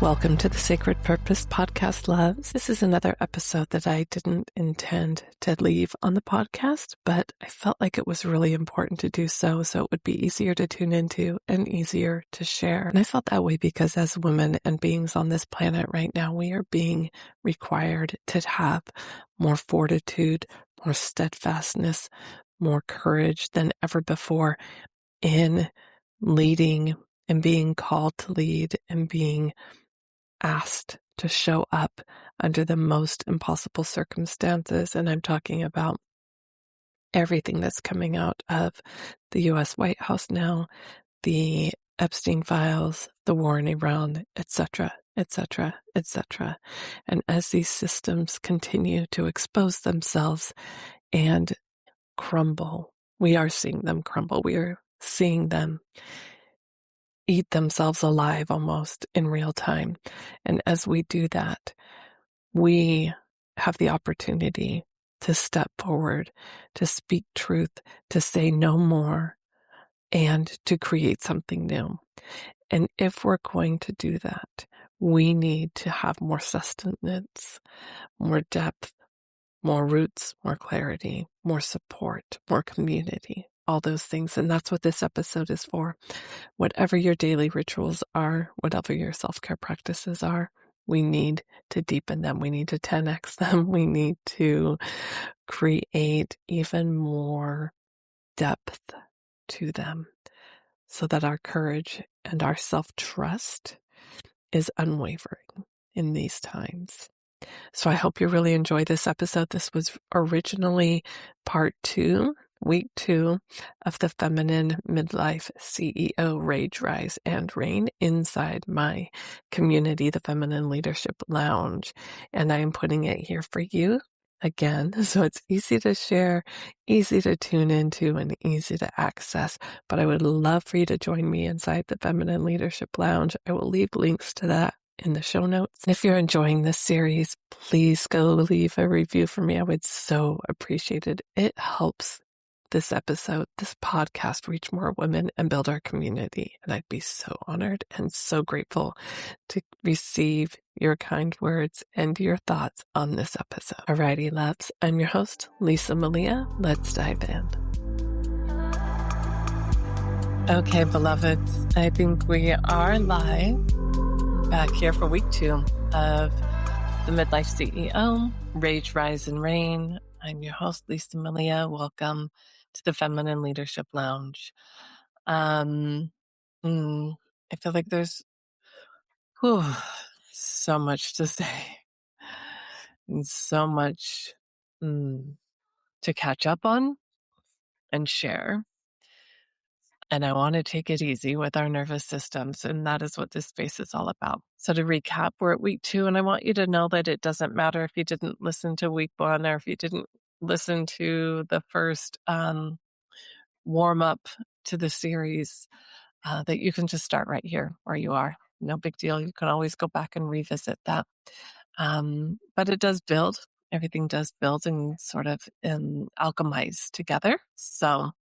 Welcome to the Sacred Purpose Podcast, loves. This is another episode that I didn't intend to leave on the podcast, but I felt like it was really important to do so it would be easier to tune into and easier to share. And I felt that way because as women and beings on this planet right now, we are being required to have more fortitude, more steadfastness, more courage than ever before in leading and being called to lead and being asked to show up under the most impossible circumstances. And I'm talking about everything that's coming out of the U.S. White House now, the Epstein Files, the war in Iran, etc., etc., etc. And as these systems continue to expose themselves and crumble, we are seeing them crumble. We are seeing them eat themselves alive almost in real time. And as we do that, we have the opportunity to step forward, to speak truth, to say no more, and to create something new. And if we're going to do that, we need to have more sustenance, more depth, more roots, more clarity, more support, more community, all those things. And that's what this episode is for. Whatever your daily rituals are, whatever your self-care practices are, we need to deepen them. We need to 10x them. We need to create even more depth to them so that our courage and our self-trust is unwavering in these times. So I hope you really enjoy this episode. This was originally part 2, week 2 of the Feminine Midlife CEO Rage, Rise, and Reign inside my community, the Feminine Leadership Lounge. And I am putting it here for you again, so it's easy to share, easy to tune into, and easy to access. But I would love for you to join me inside the Feminine Leadership Lounge. I will leave links to that in the show notes. And if you're enjoying this series, please go leave a review for me. I would so appreciate it. It helps this episode, this podcast, reach more women and build our community. And I'd be so honored and so grateful to receive your kind words and your thoughts on this episode. Alrighty, loves. I'm your host, Lisa Malia. Let's dive in. Okay, beloveds, I think we are live. Back here for week 2 of the Midlife CEO, Rage, Rise, and Reign. I'm your host, Lisa Malia. Welcome to the Feminine Leadership Lounge. I feel like there's so much to say and so much to catch up on and share. And I want to take it easy with our nervous systems. And that is what this space is all about. So to recap, we're at week 2, and I want you to know that it doesn't matter if you didn't listen to week 1 or if you didn't listen to the first warm up to the series, that you can just start right here where you are. No big deal. You can always go back and revisit that. But it does build. Everything does build and sort of alchemize together. So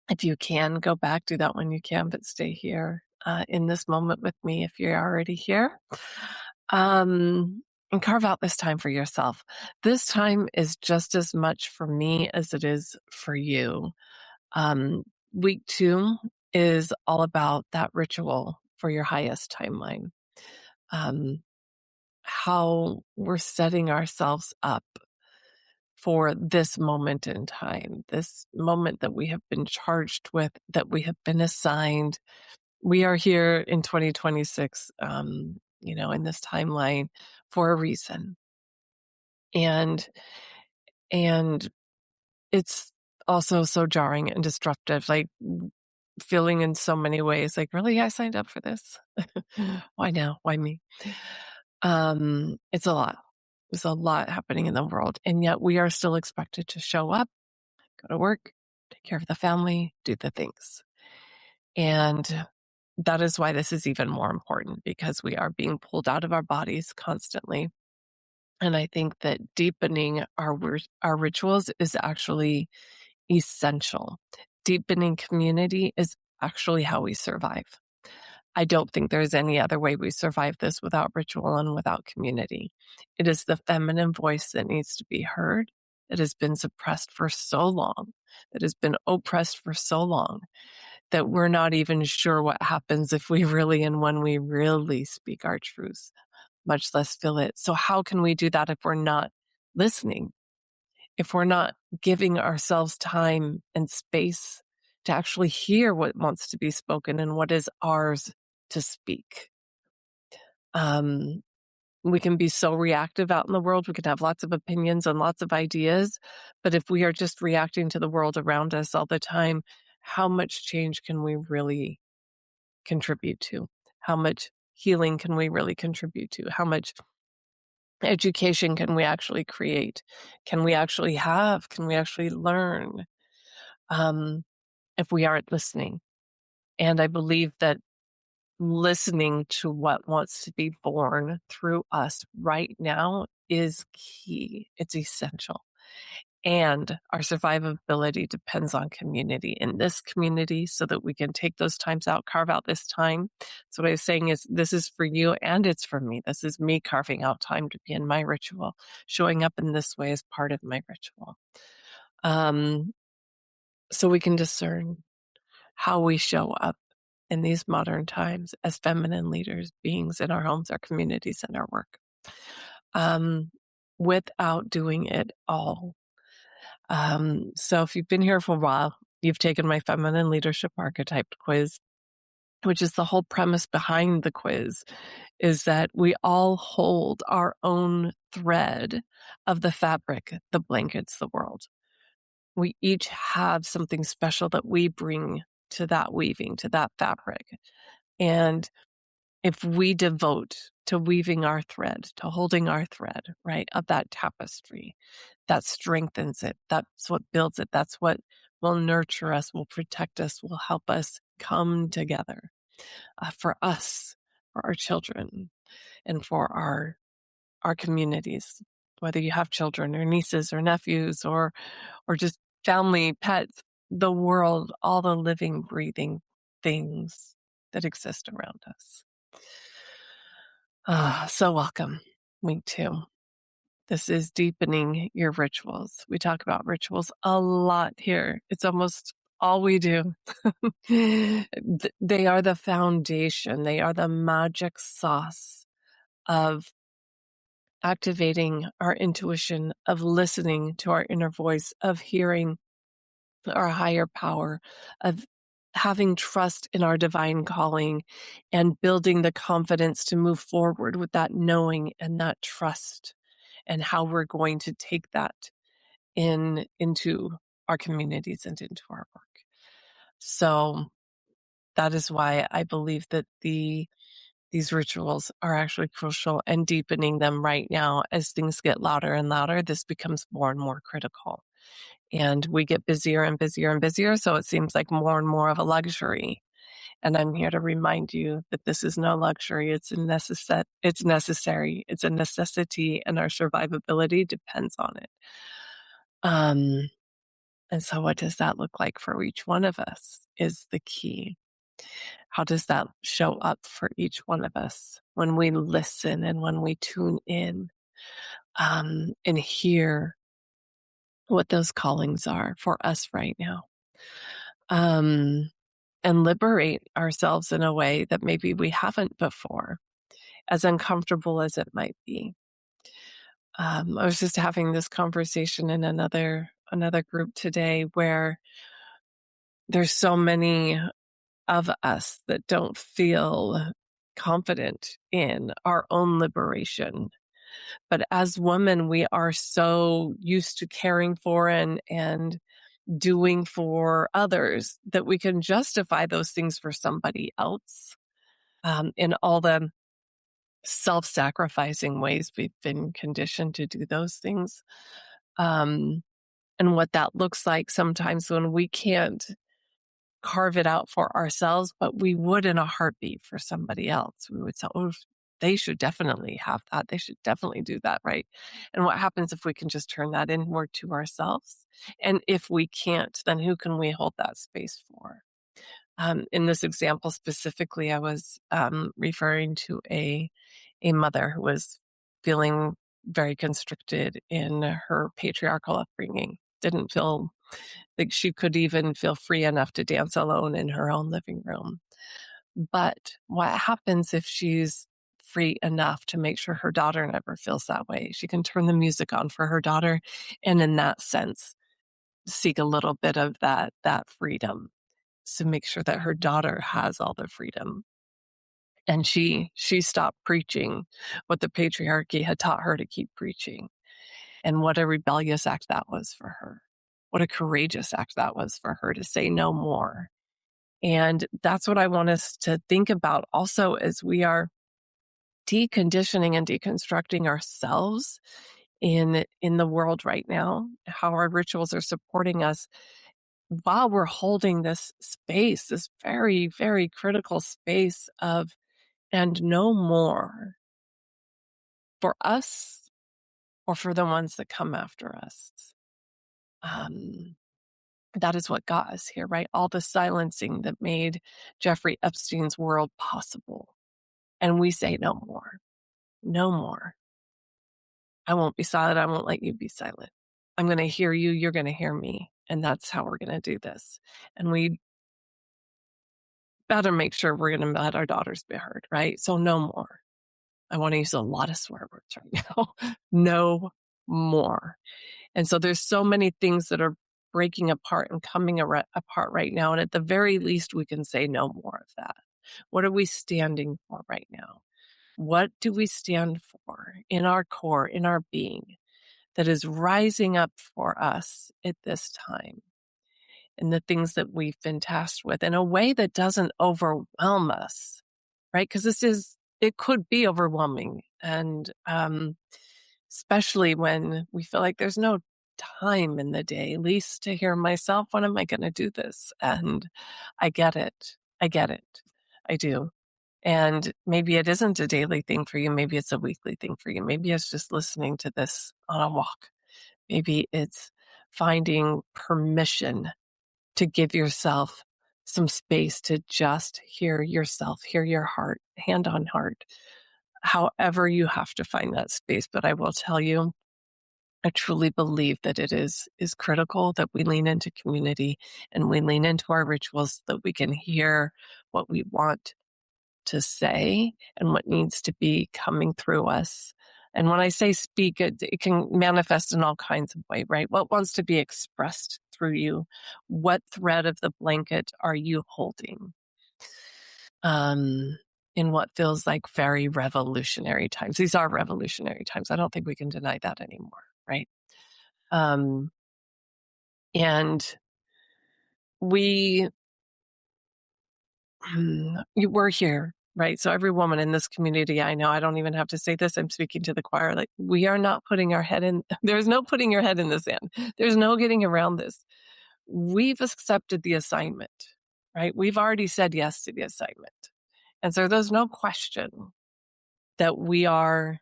if you can go back, do that when you can, but stay here in this moment with me if you're already here. And carve out this time for yourself. This time is just as much for me as it is for you. Week 2 is all about that ritual for your highest timeline. How we're setting ourselves up for this moment in time, this moment that we have been charged with, that we have been assigned. We are here in 2026, in this timeline for a reason. And it's also so jarring and disruptive, like feeling in so many ways like, really, I signed up for this. Why now? Why me? It's a lot. There's a lot happening in the world, and yet we are still expected to show up, go to work, take care of the family, do the things. And that is why this is even more important, because we are being pulled out of our bodies constantly. And I think that deepening our rituals is actually essential. Deepening community is actually how we survive. I don't think there's any other way we survive this without ritual and without community. It is the feminine voice that needs to be heard, that has been suppressed for so long, that has been oppressed for so long, that we're not even sure what happens if we really and when we really speak our truth, much less feel it. So how can we do that if we're not listening? If we're not giving ourselves time and space to actually hear what wants to be spoken and what is ours to speak? We can be so reactive out in the world. We can have lots of opinions and lots of ideas. But if we are just reacting to the world around us all the time, how much change can we really contribute to? How much healing can we really contribute to? How much education can we actually create? Can we actually have? Can we actually learn if we aren't listening? And I believe that listening to what wants to be born through us right now is key. It's essential. And our survivability depends on community in this community so that we can take those times out, carve out this time. So what I was saying is this is for you and it's for me. This is me carving out time to be in my ritual, showing up in this way as part of my ritual. So we can discern how we show up in these modern times as feminine leaders, beings in our homes, our communities, and our work, without doing it all. So if you've been here for a while, you've taken my feminine leadership archetype quiz, which is the whole premise behind the quiz, is that we all hold our own thread of the fabric that blankets the world. We each have something special that we bring to that weaving, to that fabric. And if we devote to weaving our thread, to holding our thread, right, of that tapestry, that strengthens it. That's what builds it. That's what will nurture us, will protect us, will help us come together for us, for our children, and for our communities, whether you have children or nieces or nephews or just family, pets, the world, all the living, breathing things that exist around us. So welcome, week 2. This is Deepening Your Rituals. We talk about rituals a lot here. It's almost all we do. They are the foundation. They are the magic sauce of activating our intuition, of listening to our inner voice, of hearing our higher power, of having trust in our divine calling and building the confidence to move forward with that knowing and that trust, and how we're going to take that into our communities and into our work. So that is why I believe that these rituals are actually crucial, and deepening them right now as things get louder and louder, this becomes more and more critical. And we get busier and busier and busier, so it seems like more and more of a luxury. And I'm here to remind you that this is no luxury. It's necessary. It's a necessity, and our survivability depends on it. And so what does that look like for each one of us is the key. How does that show up for each one of us when we listen and when we tune in and hear what those callings are for us right now? And liberate ourselves in a way that maybe we haven't before, as uncomfortable as it might be. I was just having this conversation in another group today where there's so many of us that don't feel confident in our own liberation. But as women, we are so used to caring for and doing for others that we can justify those things for somebody else in all the self-sacrificing ways we've been conditioned to do those things. And what that looks like sometimes when we can't carve it out for ourselves, but we would in a heartbeat for somebody else. We would say, oh, they should definitely have that. They should definitely do that, right? And what happens if we can just turn that inward to ourselves? And if we can't, then who can we hold that space for? In this example specifically, I was referring to a mother who was feeling very constricted in her patriarchal upbringing, didn't feel like she could even feel free enough to dance alone in her own living room. But what happens if she's free enough to make sure her daughter never feels that way? She can turn the music on for her daughter, and in that sense, seek a little bit of that freedom to make sure that her daughter has all the freedom. And she stopped preaching what the patriarchy had taught her to keep preaching. And what a rebellious act that was for her. What a courageous act that was for her to say no more. And that's what I want us to think about also as we are deconditioning and deconstructing ourselves in the world right now, how our rituals are supporting us while we're holding this space, this very, very critical space of and no more for us or for the ones that come after us. That is what got us here, right? All the silencing that made Jeffrey Epstein's world possible. And we say no more, no more. I won't be silent. I won't let you be silent. I'm going to hear you. You're going to hear me. And that's how we're going to do this. And we better make sure we're going to let our daughters be heard, right? So no more. I want to use a lot of swear words right now. No more. And so there's so many things that are breaking apart and coming apart right now. And at the very least, we can say no more of that. What are we standing for right now? What do we stand for in our core, in our being, that is rising up for us at this time? And the things that we've been tasked with in a way that doesn't overwhelm us, right? Because it could be overwhelming. And especially when we feel like there's no time in the day, at least to hear myself, when am I going to do this? And I get it. I get it. I do. And maybe it isn't a daily thing for you. Maybe it's a weekly thing for you. Maybe it's just listening to this on a walk. Maybe it's finding permission to give yourself some space to just hear yourself, hear your heart, hand on heart, however you have to find that space. But I will tell you, I truly believe that it is critical that we lean into community and we lean into our rituals so that we can hear what we want to say and what needs to be coming through us. And when I say speak, it can manifest in all kinds of ways, right? What wants to be expressed through you? What thread of the blanket are you holding? In what feels like very revolutionary times. These are revolutionary times. I don't think we can deny that anymore, right? And we were here, right? So every woman in this community, I know, I don't even have to say this, I'm speaking to the choir, like, we are not putting our head in, there's no putting your head in the sand. There's no getting around this. We've accepted the assignment, right? We've already said yes to the assignment. And so there's no question that we're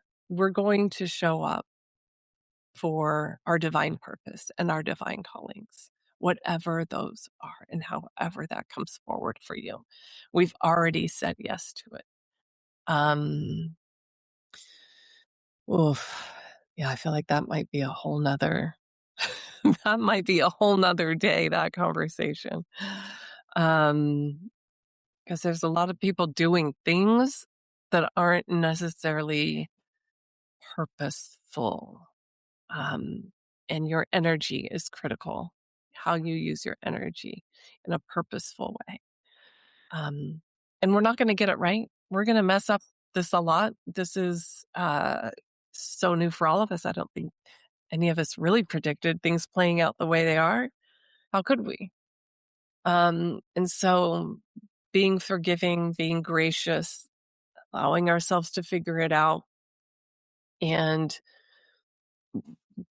going to show up for our divine purpose and our divine callings, whatever those are and however that comes forward for you. We've already said yes to it. Yeah, I feel like that might be a whole nother, that might be a whole nother day, that conversation. Because there's a lot of people doing things that aren't necessarily purposeful. And your energy is critical, how you use your energy in a purposeful way. And we're not going to get it right. We're going to mess up this a lot. This is so new for all of us. I don't think any of us really predicted things playing out the way they are. How could we? And so being forgiving, being gracious, allowing ourselves to figure it out and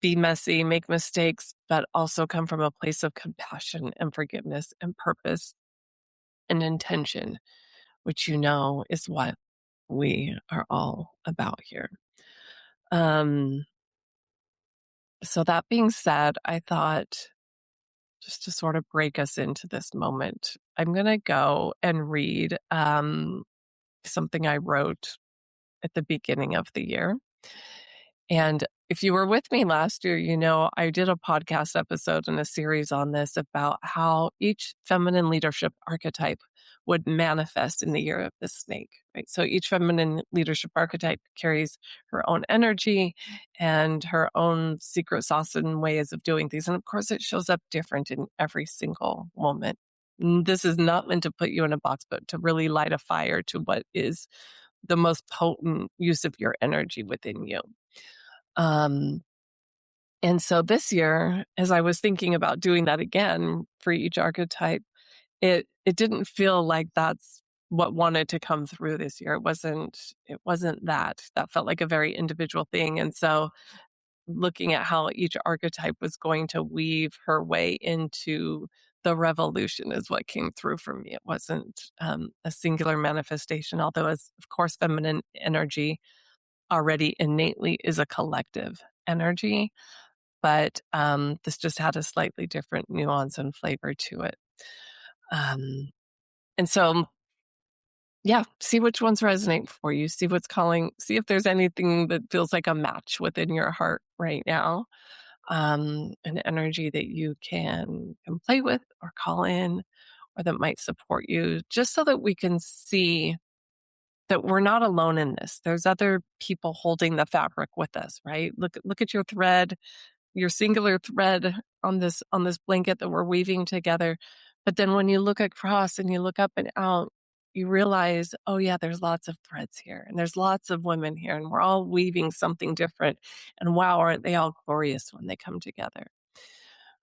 be messy, make mistakes, but also come from a place of compassion and forgiveness and purpose and intention, which is what we are all about here. So that being said, I thought just to sort of break us into this moment, I'm going to go and read something I wrote at the beginning of the year. And if you were with me last year, you know, I did a podcast episode and a series on this about how each feminine leadership archetype would manifest in the year of the snake, right? So each feminine leadership archetype carries her own energy and her own secret sauce and ways of doing things. And of course, it shows up different in every single moment. This is not meant to put you in a box, but to really light a fire to what is the most potent use of your energy within you. And so this year, as I was thinking about doing that again for each archetype, it didn't feel like that's what wanted to come through this year. It wasn't that. That felt like a very individual thing. And so looking at how each archetype was going to weave her way into the revolution is what came through for me. It wasn't a singular manifestation, although as of course feminine energy already innately is a collective energy, but this just had a slightly different nuance and flavor to it. And so, yeah, see which ones resonate for you. See what's calling, see if there's anything that feels like a match within your heart right now. An energy that you can play with or call in or that might support you, just so that we can see that we're not alone in this. There's other people holding the fabric with us, right? Look at your thread, your singular thread on this blanket that we're weaving together. But then when you look across and you look up and out, you realize, oh yeah, there's lots of threads here and there's lots of women here and we're all weaving something different. And wow, aren't they all glorious when they come together?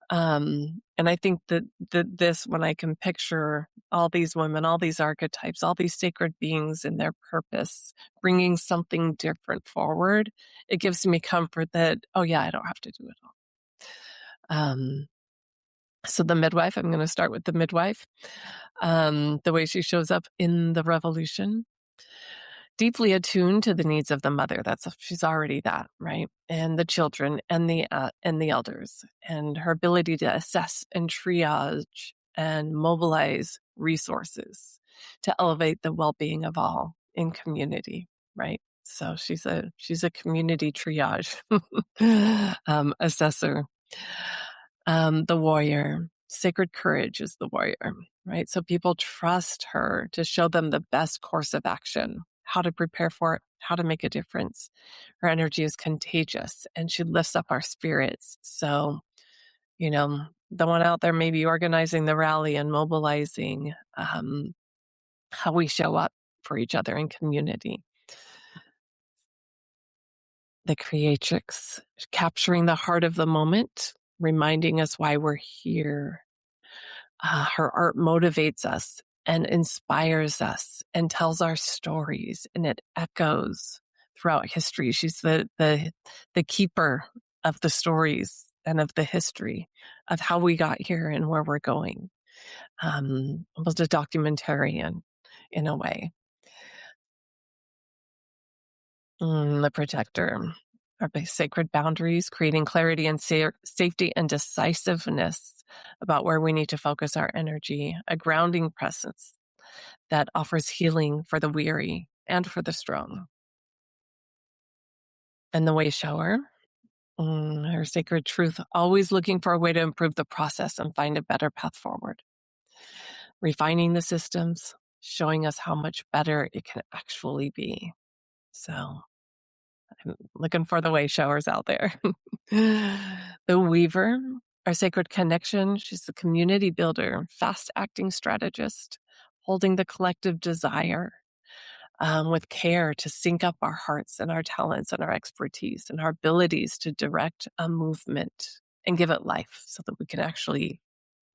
And I think that this, when I can picture all these women, all these archetypes, all these sacred beings in their purpose, bringing something different forward, it gives me comfort that, oh yeah, I don't have to do it all. So the midwife, I'm going to start with the midwife. The way she shows up in the revolution, deeply attuned to the needs of the mother. She's already that, right? And the children and the elders, and her ability to assess and triage and mobilize resources to elevate the well-being of all in community, right? So she's a community triage assessor. The warrior, sacred courage is the warrior, right? So people trust her to show them the best course of action, how to prepare for it, how to make a difference. Her energy is contagious and she lifts up our spirits. So, you know, the one out there maybe organizing the rally and mobilizing how we show up for each other in community. The creatrix, capturing the heart of the moment, reminding us why we're here. Her art motivates us and inspires us and tells our stories, and it echoes throughout history. She's the keeper of the stories and of the history of how we got here and where we're going. Almost a documentarian in a way. The protector. Our sacred boundaries, creating clarity and safety and decisiveness about where we need to focus our energy, a grounding presence that offers healing for the weary and for the strong. And the Wayshower, her sacred truth, always looking for a way to improve the process and find a better path forward. Refining the systems, showing us how much better it can actually be. So I'm looking for the Wayshowers out there. The Weaver, our sacred connection. She's the community builder, fast-acting strategist, holding the collective desire with care to sync up our hearts and our talents and our expertise and our abilities to direct a movement and give it life so that we can actually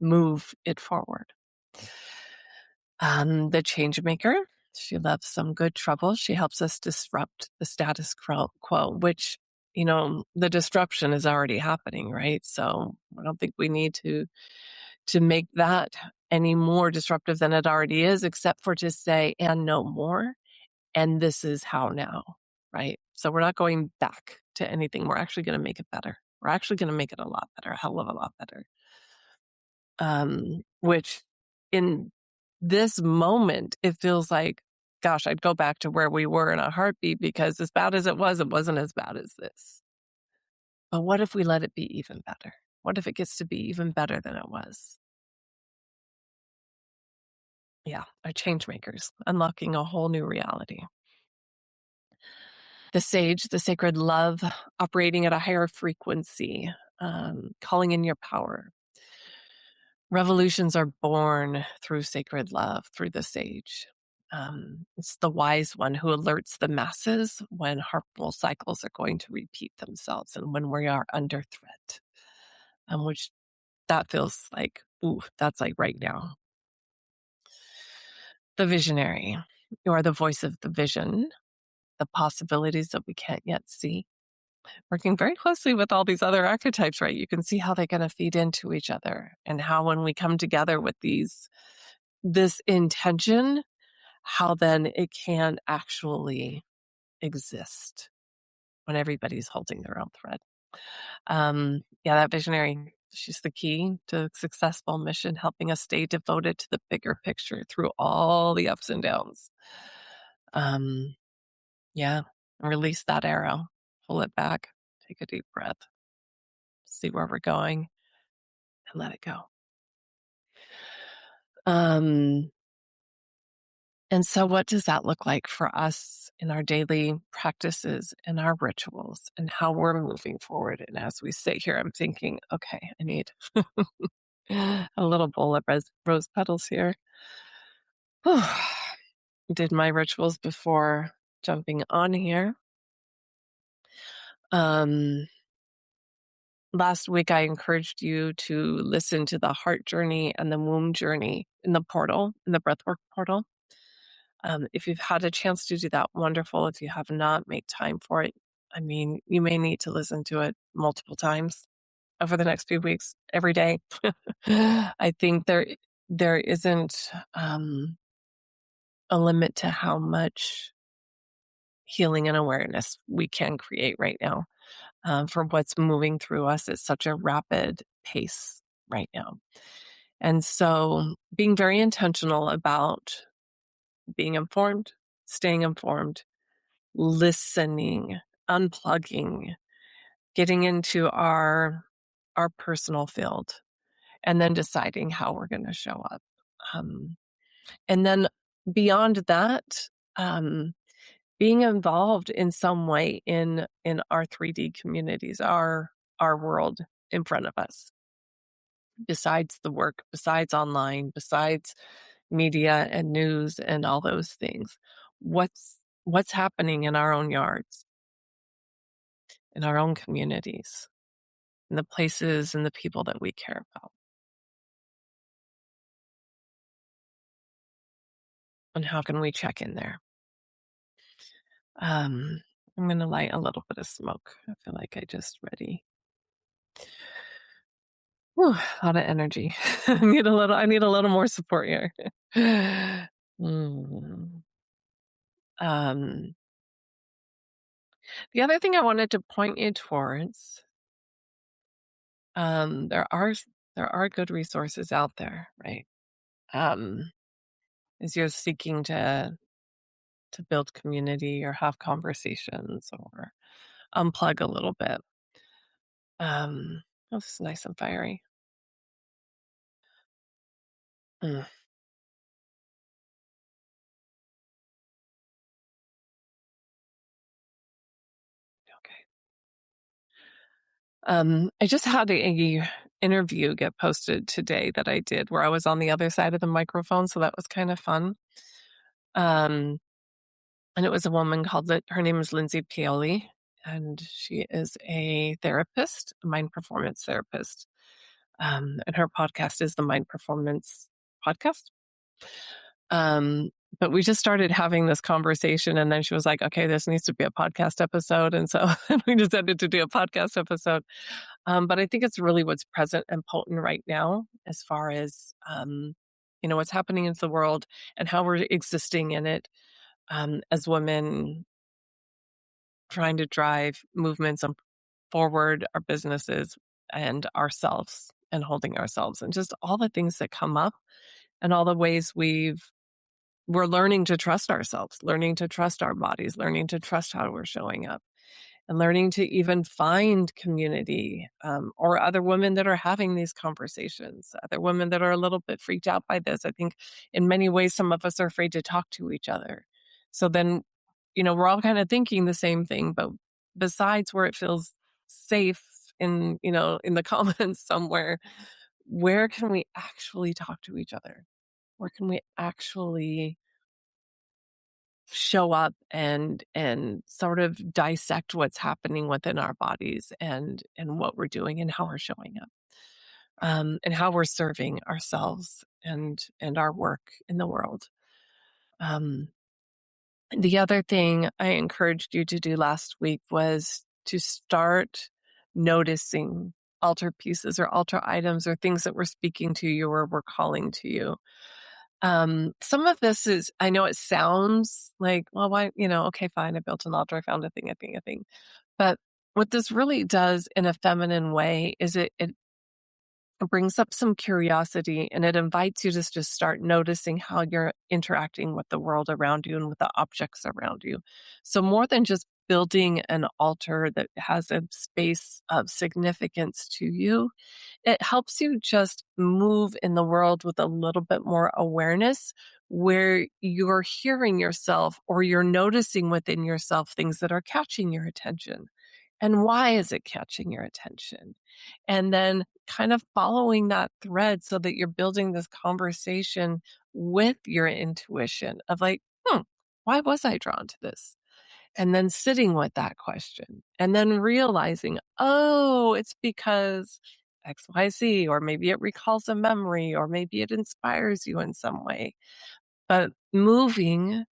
move it forward. The change maker. She loves some good trouble. She helps us disrupt the status quo, which, you know, the disruption is already happening, right? So I don't think we need to make that any more disruptive than it already is, except for to say, and no more. And this is how now, right? So we're not going back to anything. We're actually going to make it better. We're actually going to make it a lot better, a hell of a lot better. Which in this moment, it feels like, gosh, I'd go back to where we were in a heartbeat, because as bad as it wasn't as bad as this. But what if we let it be even better? What if it gets to be even better than it was? Yeah, our change makers, unlocking a whole new reality. The sage, the sacred love, operating at a higher frequency, calling in your power. Revolutions are born through sacred love, through the sage. It's the wise one who alerts the masses when harmful cycles are going to repeat themselves and when we are under threat. Which that feels like, ooh, that's like right now. The visionary. You are the voice of the vision, the possibilities that we can't yet see. Working very closely with all these other archetypes, right? You can see how they're going to feed into each other, and how when we come together with this intention, how then it can actually exist when everybody's holding their own thread. Yeah, that visionary, she's the key to successful mission, helping us stay devoted to the bigger picture through all the ups and downs. Yeah, release that arrow, pull it back, take a deep breath, see where we're going, and let it go. And so what does that look like for us in our daily practices and our rituals and how we're moving forward? And as we sit here, I'm thinking, okay, I need a little bowl of rose petals here. Did my rituals before jumping on here. Last week, I encouraged you to listen to the heart journey and the womb journey in the portal, in the breathwork portal. If you've had a chance to do that, wonderful. If you have not, make time for it. I mean, you may need to listen to it multiple times over the next few weeks, every day. I think there isn't a limit to how much healing and awareness we can create right now for what's moving through us at such a rapid pace right now. And so being very intentional about being informed, staying informed, listening, unplugging, getting into our personal field, and then deciding how we're going to show up. And then beyond that, being involved in some way in our 3D communities, our world in front of us, besides the work, besides online, besides media and news and all those things. What's happening in our own yards, in our own communities, in the places and the people that we care about? And how can we check in there? I'm going to light a little bit of smoke. I feel like I just ready. Whew, a lot of energy. I need a little more support here. Mm. The other thing I wanted to point you towards, there are good resources out there, right? As you're seeking to build community or have conversations or unplug a little bit. Oh, this is nice and fiery. Mm. Okay. I just had a interview get posted today that I did where I was on the other side of the microphone, so that was kind of fun. And it was a woman her name is Lindsay Pioli, and she is a therapist, a mind performance therapist. And her podcast is the Mind Performance Podcast. But we just started having this conversation, and then she was like, okay, this needs to be a podcast episode. And so we decided to do a podcast episode. But I think it's really what's present and potent right now as far as, what's happening in the world and how we're existing in it as women trying to drive movements forward, our businesses and ourselves and holding ourselves and just all the things that come up and all the ways we're learning to trust ourselves, learning to trust our bodies, learning to trust how we're showing up, and learning to even find community, or other women that are having these conversations, other women that are a little bit freaked out by this. I think in many ways, some of us are afraid to talk to each other. So then, we're all kind of thinking the same thing, but besides where it feels safe in the comments somewhere, where can we actually talk to each other? Where can we actually show up and sort of dissect what's happening within our bodies and what we're doing and how we're showing up, and how we're serving ourselves and our work in the world. The other thing I encouraged you to do last week was to start noticing altar pieces or altar items or things that were speaking to you or were calling to you. Some of this is, I know it sounds like, well, why, okay, fine, I built an altar, I found a thing. But what this really does in a feminine way is it brings up some curiosity, and it invites you to just start noticing how you're interacting with the world around you and with the objects around you. So more than just building an altar that has a space of significance to you, it helps you just move in the world with a little bit more awareness, where you're hearing yourself or you're noticing within yourself things that are catching your attention. And why is it catching your attention? And then kind of following that thread so that you're building this conversation with your intuition of like, why was I drawn to this? And then sitting with that question and then realizing, oh, it's because XYZ, or maybe it recalls a memory, or maybe it inspires you in some way. But moving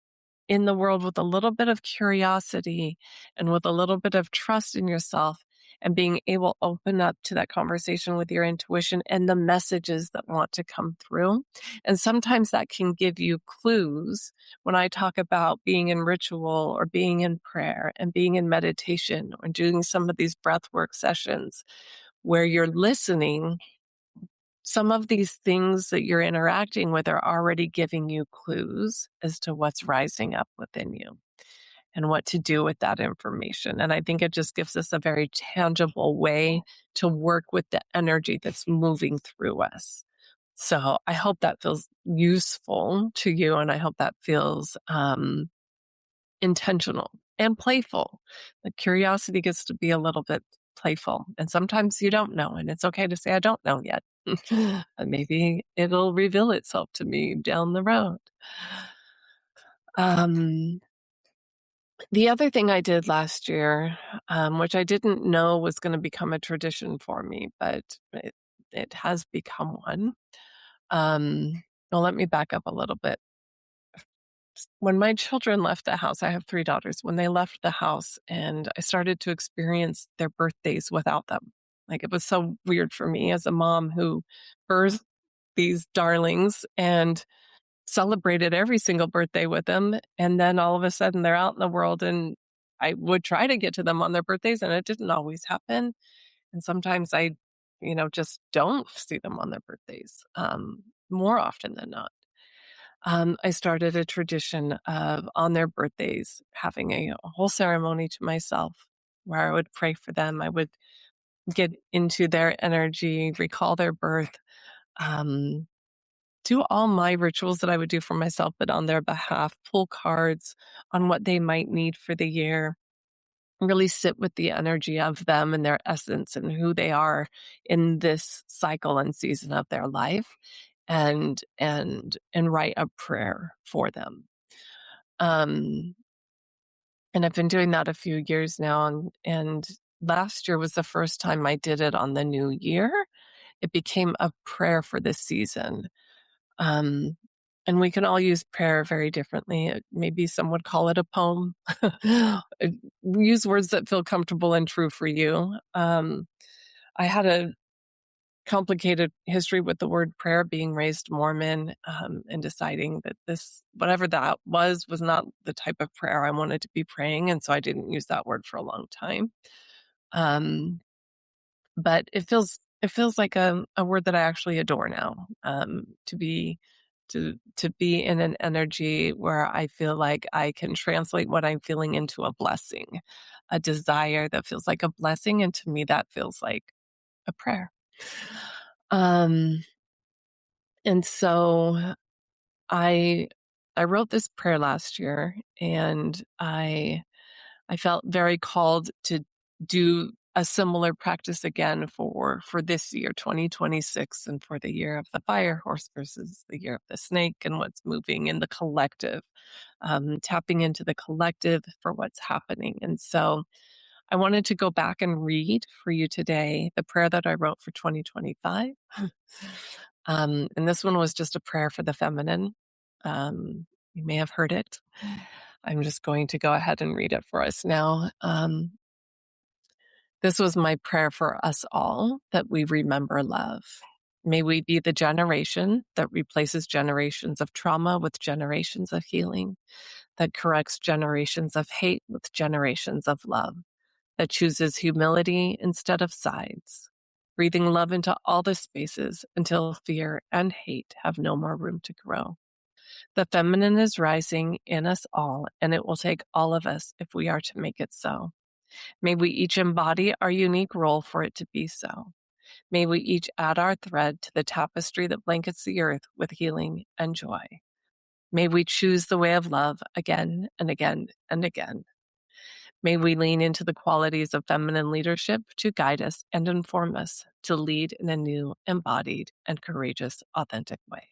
in the world with a little bit of curiosity and with a little bit of trust in yourself, and being able to open up to that conversation with your intuition and the messages that want to come through. And sometimes that can give you clues. When I talk about being in ritual or being in prayer and being in meditation or doing some of these breathwork sessions where you're listening, some of these things that you're interacting with are already giving you clues as to what's rising up within you and what to do with that information. And I think it just gives us a very tangible way to work with the energy that's moving through us. So I hope that feels useful to you, and I hope that feels intentional and playful. The curiosity gets to be a little bit playful, and sometimes you don't know, and it's okay to say, I don't know yet. And maybe it'll reveal itself to me down the road. The other thing I did last year, which I didn't know was going to become a tradition for me, but it has become one. Well, let me back up a little bit. When my children left the house, I have 3 daughters. When they left the house and I started to experience their birthdays without them, like it was so weird for me as a mom who birthed these darlings and celebrated every single birthday with them. And then all of a sudden they're out in the world, and I would try to get to them on their birthdays, and it didn't always happen. And sometimes I, just don't see them on their birthdays, more often than not. I started a tradition of on their birthdays having a whole ceremony to myself where I would pray for them. I would get into their energy, recall their birth, do all my rituals that I would do for myself, but on their behalf, pull cards on what they might need for the year, really sit with the energy of them and their essence and who they are in this cycle and season of their life, and write a prayer for them. And I've been doing that a few years now, and last year was the first time I did it on the new year. It became a prayer for this season. And we can all use prayer very differently. Maybe some would call it a poem. Use words that feel comfortable and true for you. I had a complicated history with the word prayer, being raised Mormon, and deciding that this, whatever that was not the type of prayer I wanted to be praying. And so I didn't use that word for a long time. But it feels like a word that I actually adore now, to be to be in an energy where I feel like I can translate what I'm feeling into a blessing, a desire that feels like a blessing. And to me, that feels like a prayer. And so I wrote this prayer last year, and I felt very called to do a similar practice again for this year, 2026, and for the year of the fire horse versus the year of the snake, and what's moving in the collective, tapping into the collective for what's happening. And so I wanted to go back and read for you today the prayer that I wrote for 2025. And this one was just a prayer for the feminine. You may have heard it. I'm just going to go ahead and read it for us now. This was my prayer for us all, that we remember love. May we be the generation that replaces generations of trauma with generations of healing, that corrects generations of hate with generations of love, that chooses humility instead of sides, breathing love into all the spaces until fear and hate have no more room to grow. The feminine is rising in us all, and it will take all of us if we are to make it so. May we each embody our unique role for it to be so. May we each add our thread to the tapestry that blankets the earth with healing and joy. May we choose the way of love again and again and again. May we lean into the qualities of feminine leadership to guide us and inform us to lead in a new, embodied, and courageous, authentic way.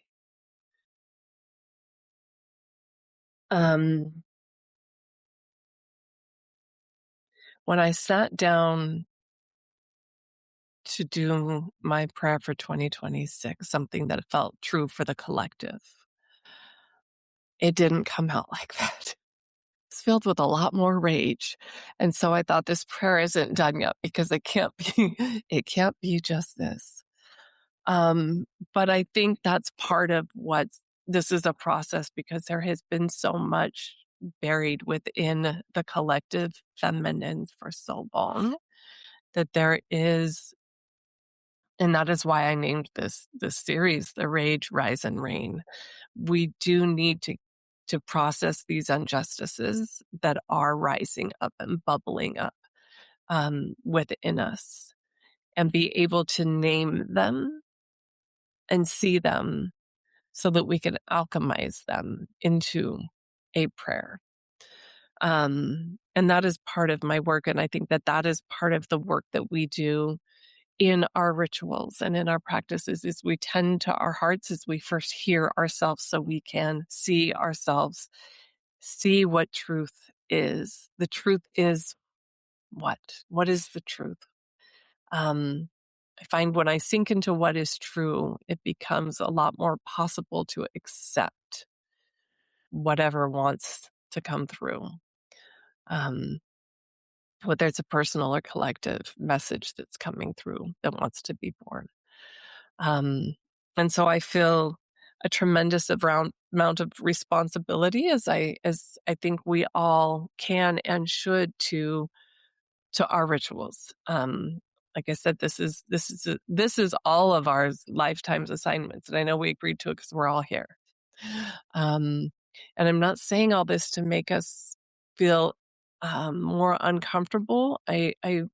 When I sat down to do my prayer for 2026, something that felt true for the collective, it didn't come out like that. It's filled with a lot more rage. And so I thought, this prayer isn't done yet, because it can't be just this. But I think that's part of this is a process, because there has been so much buried within the collective feminine for so long, that there is, and that is why I named this series The Rage, Rise, and Reign. We do need to process these injustices that are rising up and bubbling up within us, and be able to name them and see them, so that we can alchemize them into a prayer. And that is part of my work. And I think that is part of the work that we do in our rituals and in our practices, is we tend to our hearts as we first hear ourselves, so we can see ourselves, see what truth is. The truth is what? What is the truth? I find when I sink into what is true, it becomes a lot more possible to accept whatever wants to come through. Whether it's a personal or collective message that's coming through that wants to be born. And so I feel a tremendous amount of responsibility, as I think we all can and should, to our rituals. Like I said, this is all of our lifetime's assignments, and I know we agreed to it because we're all here. And I'm not saying all this to make us feel more uncomfortable. I'm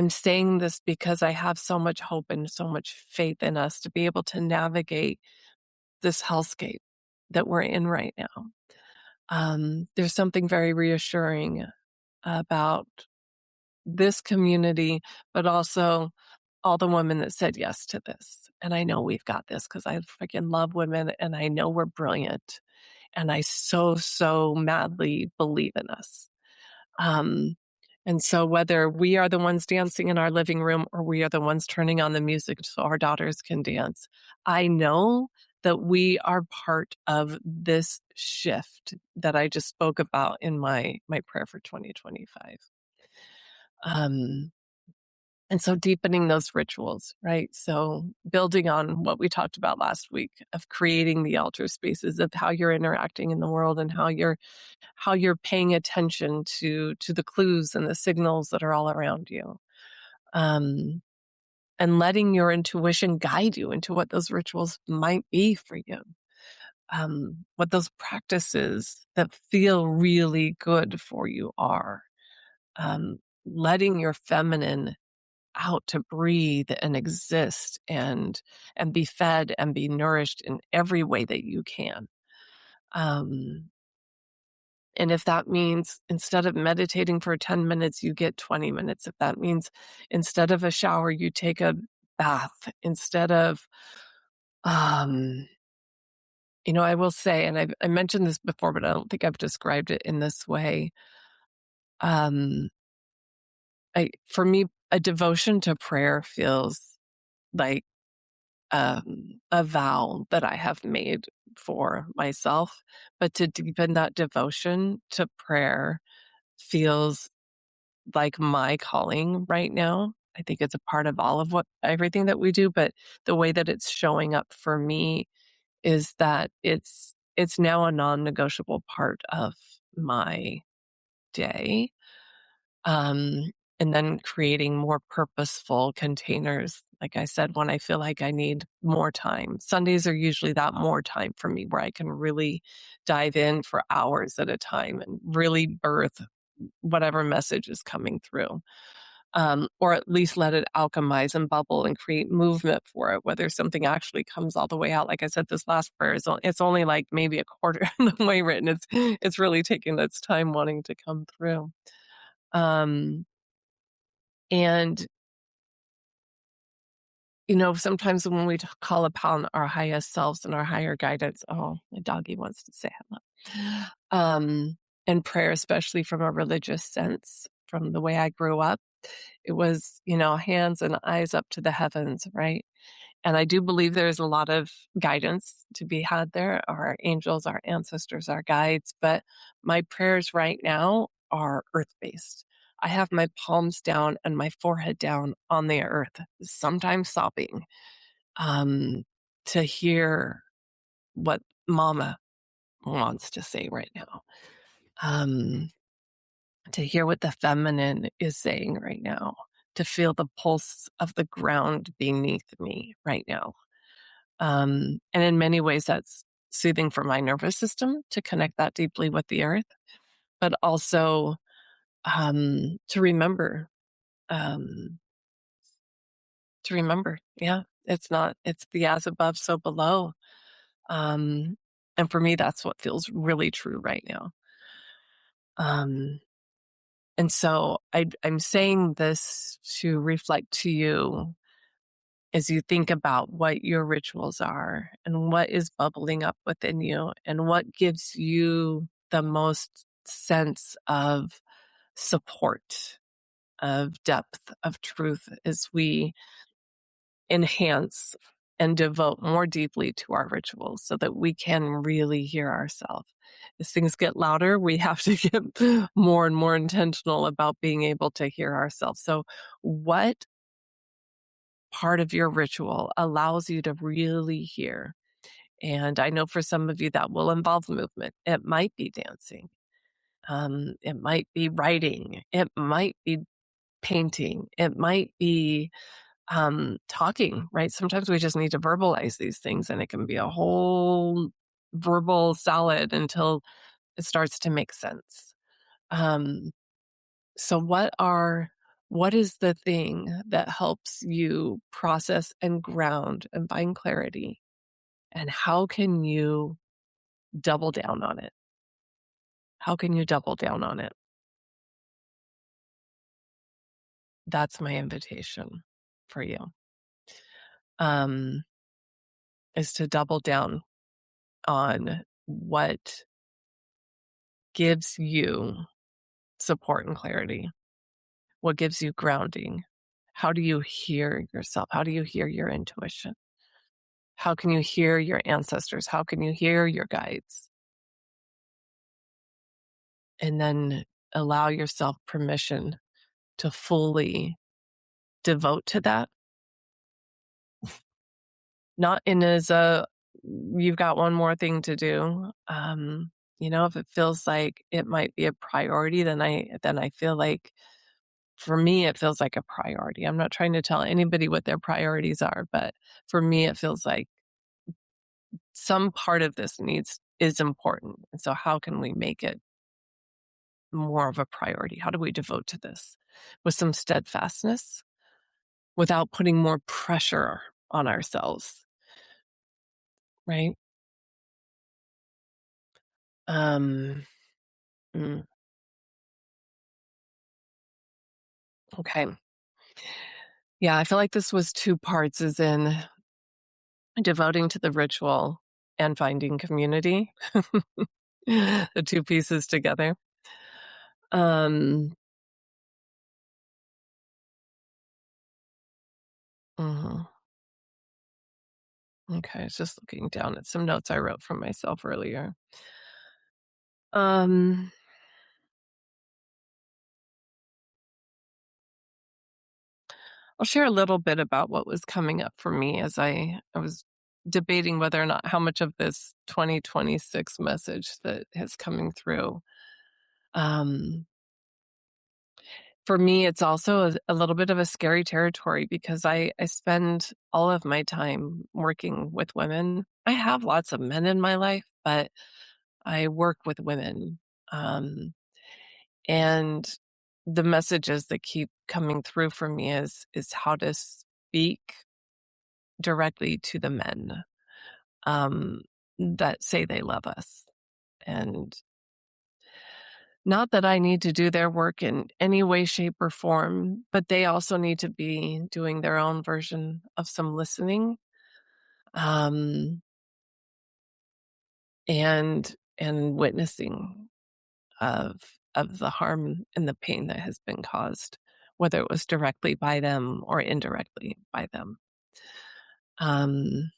saying this because I have so much hope and so much faith in us to be able to navigate this hellscape that we're in right now. There's something very reassuring about this community, but also all the women that said yes to this. And I know we've got this, because I freaking love women, and I know we're brilliant. And I so madly believe in us. And so whether we are the ones dancing in our living room, or we are the ones turning on the music so our daughters can dance, I know that we are part of this shift that I just spoke about in my prayer for 2025. And so deepening those rituals, right? So building on what we talked about last week, of creating the altar spaces, of how you're interacting in the world, and how you're paying attention to the clues and the signals that are all around you. And and letting your intuition guide you into what those rituals might be for you. What those practices that feel really good for you are. Letting your feminine out to breathe and exist and be fed and be nourished in every way that you can. And if that means instead of meditating for 10 minutes, you get 20 minutes. If that means instead of a shower, you take a bath. Instead of, I will say, and I mentioned this before, but I don't think I've described it in this way. For me, a devotion to prayer feels like a vow that I have made for myself, but to deepen that devotion to prayer feels like my calling right now. I think it's a part of everything that we do, but the way that it's showing up for me is that it's now a non-negotiable part of my day. And then creating more purposeful containers. Like I said, when I feel like I need more time, Sundays are usually that more time for me where I can really dive in for hours at a time and really birth whatever message is coming through. Or at least let it alchemize and bubble and create movement for it, whether something actually comes all the way out. Like I said, this last prayer it's only like maybe a quarter of the way written. It's really taking its time wanting to come through. And, sometimes when we call upon our highest selves and our higher guidance, oh, my doggy wants to say hello. And prayer, especially from a religious sense, from the way I grew up, it was, hands and eyes up to the heavens, right? And I do believe there's a lot of guidance to be had there, our angels, our ancestors, our guides. But my prayers right now are earth-based. I have my palms down and my forehead down on the earth, sometimes sobbing, to hear what Mama wants to say right now, to hear what the feminine is saying right now, to feel the pulse of the ground beneath me right now. And in many ways, that's soothing for my nervous system to connect that deeply with the earth, but also to remember. Yeah, it's the as above, so below. And for me, that's what feels really true right now. And so I'm saying this to reflect to you as you think about what your rituals are and what is bubbling up within you and what gives you the most sense of support, of depth, of truth as we enhance and devote more deeply to our rituals so that we can really hear ourselves. As things get louder, we have to get more and more intentional about being able to hear ourselves. So what part of your ritual allows you to really hear? And I know for some of you that will involve movement. It might be dancing. It might be writing. It might be painting. It might be talking, right? Sometimes we just need to verbalize these things and it can be a whole verbal salad until it starts to make sense. So what is the thing that helps you process and ground and find clarity? And how can you double down on it? How can you double down on it? That's my invitation for you. Is to double down on what gives you support and clarity, what gives you grounding. How do you hear yourself? How do you hear your intuition? How can you hear your ancestors? How can you hear your guides? And then allow yourself permission to fully devote to that. Not in as you've got one more thing to do. If it feels like it might be a priority, then I feel like for me, it feels like a priority. I'm not trying to tell anybody what their priorities are, but for me, it feels like some part of this is important. And so how can we make it more of a priority? How do we devote to this with some steadfastness without putting more pressure on ourselves? Right? Um, mm, okay. Yeah, I feel like this was two parts, as in devoting to the ritual and finding community, the two pieces together. Um, mhm. Okay, I was just looking down at some notes I wrote for myself earlier. Um, I'll share a little bit about what was coming up for me as I was debating whether or not how much of this 2026 message that is coming through. Um, for me, it's also a little bit of a scary territory because I spend all of my time working with women. I have lots of men in my life, but I work with women. Um, and the messages that keep coming through for me is how to speak directly to the men um, that say they love us. And not that I need to do their work in any way, shape, or form, but they also need to be doing their own version of some listening, um, and witnessing of the harm and the pain that has been caused, whether it was directly by them or indirectly by them. Um,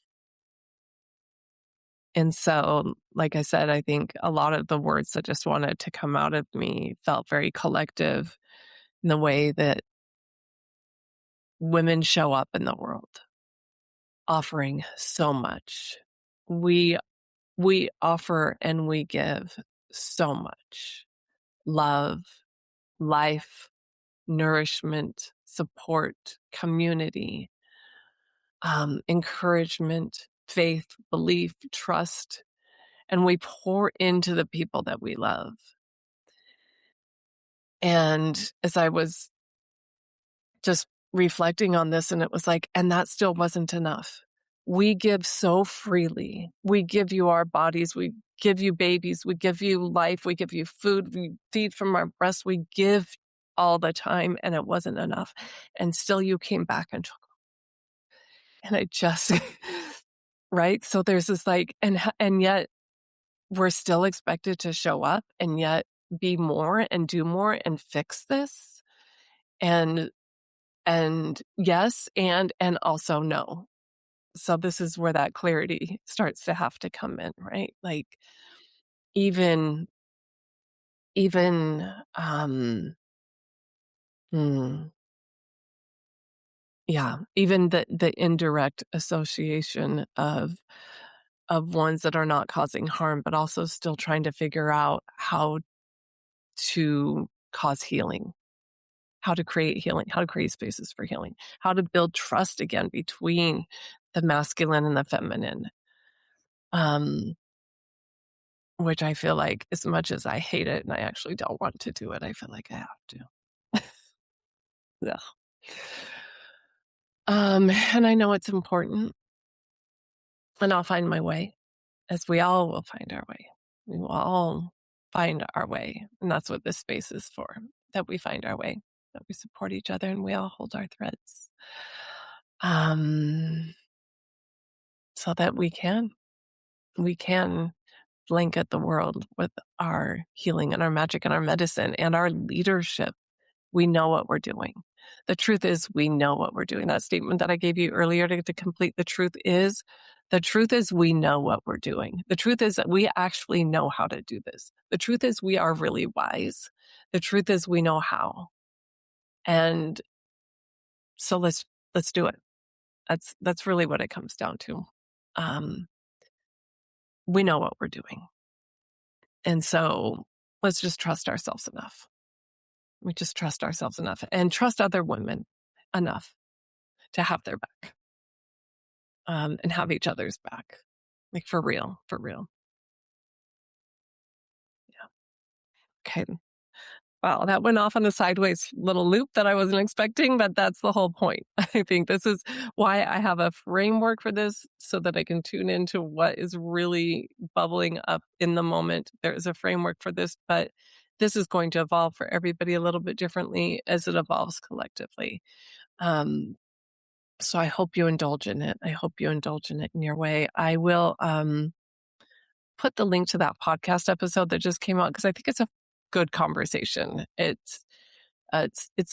and so, like I said, I think a lot of the words that just wanted to come out of me felt very collective in the way that women show up in the world, offering so much. We we offer and we give so much love, life, nourishment, support, community, encouragement, faith, belief, trust, and we pour into the people that we love. And as I was just reflecting on this, and it was like, and that still wasn't enough. We give so freely. We give you our bodies. We give you babies. We give you life. We give you food. We feed from our breasts. We give all the time, and it wasn't enough. And still you came back and took. And I just, right? So there's this like, and yet we're still expected to show up and yet be more and do more and fix this. And yes, and also no. So this is where that clarity starts to have to come in, right? Like even even hmm, yeah, even the indirect association of ones that are not causing harm, but also still trying to figure out how to cause healing, how to create healing, how to create spaces for healing, how to build trust again between the masculine and the feminine. Um, which I feel like as much as I hate it and I actually don't want to do it, I feel like I have to. Yeah. And I know it's important and I'll find my way, as we all will find our way. We will all find our way. And that's what this space is for, that we find our way, that we support each other and we all hold our threads. Um, so that we can blanket the world with our healing and our magic and our medicine and our leadership. We know what we're doing. The truth is, we know what we're doing. That statement that I gave you earlier to complete the truth is we know what we're doing. The truth is that we actually know how to do this. The truth is we are really wise. The truth is we know how. And so let's do it. That's really what it comes down to. Um, we know what we're doing. And so let's just trust ourselves enough. We just trust ourselves enough and trust other women enough to have their back, and have each other's back. Like for real. Yeah. Okay. Wow, that went off on a sideways little loop that I wasn't expecting, but that's the whole point. I think this is why I have a framework for this, so that I can tune into what is really bubbling up in the moment. There is a framework for this, but this is going to evolve for everybody a little bit differently as it evolves collectively. So I hope you indulge in it. I hope you indulge in it in your way. I will put the link to that podcast episode that just came out, because I think it's a good conversation. It's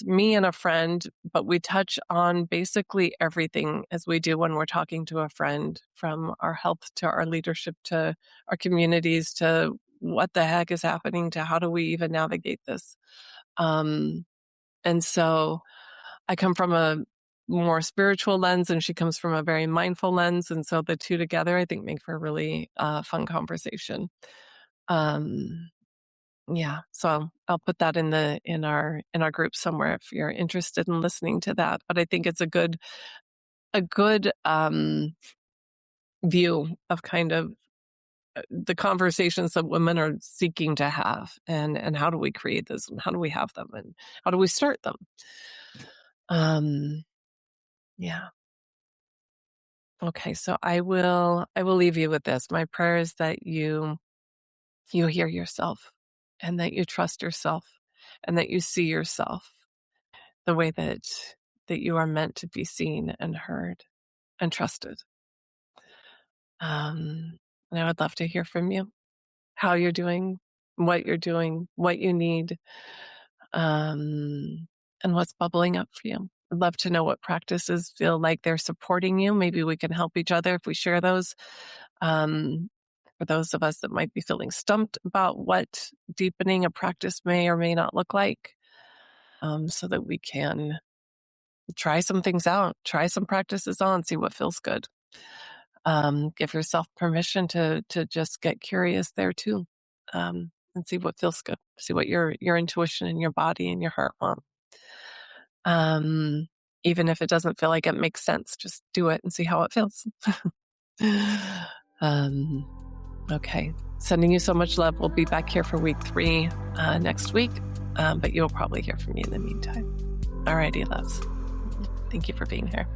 me and a friend, but we touch on basically everything, as we do when we're talking to a friend, from our health to our leadership to our communities to what the heck is happening to how do we even navigate this. And so I come from a more spiritual lens and she comes from a very mindful lens. And so the two together, I think, make for a really fun conversation. Yeah, so I'll put that in our group somewhere if you're interested in listening to that. But I think it's a good view of kind of the conversations that women are seeking to have, and how do we create this, and how do we have them, and how do we start them? Yeah. Okay, so I will leave you with this. My prayer is that you hear yourself, and that you trust yourself, and that you see yourself the way that you are meant to be seen and heard and trusted. And I would love to hear from you, how you're doing, what you need, and what's bubbling up for you. I'd love to know what practices feel like they're supporting you. Maybe we can help each other if we share those. For those of us that might be feeling stumped about what deepening a practice may or may not look like, so that we can try some things out, try some practices on, see what feels good. Give yourself permission to just get curious there too, and see what feels good, see what your intuition and your body and your heart want. Even if it doesn't feel like it makes sense, just do it and see how it feels. Okay. Sending you so much love. We'll be back here for week 3 next week, but you'll probably hear from me in the meantime. Alrighty, loves. Thank you for being here.